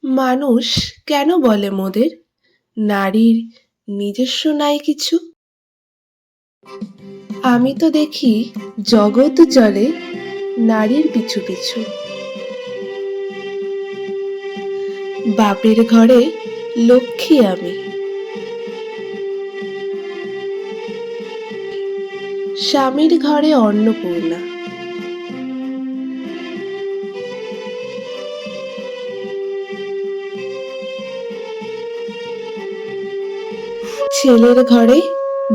মানুষ কেন বলে মোদের নারীর নিজস্ব নাই কিছু? আমি তো দেখি জগৎ চলে নারীর পিছু পিছু। বাপের ঘরে লক্ষ্মী আমি, স্বামীর ঘরে অন্নপূর্ণা। ছেলের ঘরে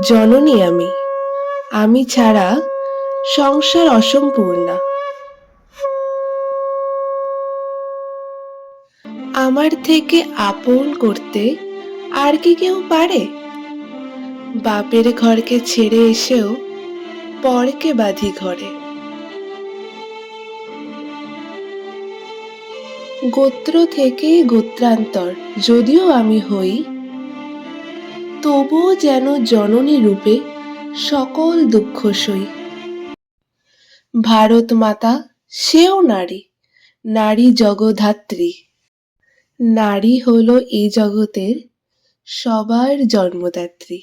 জননী আমি, আমি ছাড়া সংসার অসম্পূর্ণা। আমার থেকে আপন করতে আর কি কেউ পারে? বাপের ঘরকে ছেড়ে এসেও পরকে বাঁধি ঘরে। গোত্র থেকে গোত্রান্তর যদিও আমি হই, তবুও যেন জননী রূপে সকল দুঃখ সই। ভারত মাতা সেও নারী, নারী জগধাত্রী। নারী হলো এই জগতের সবার জন্মদাত্রী।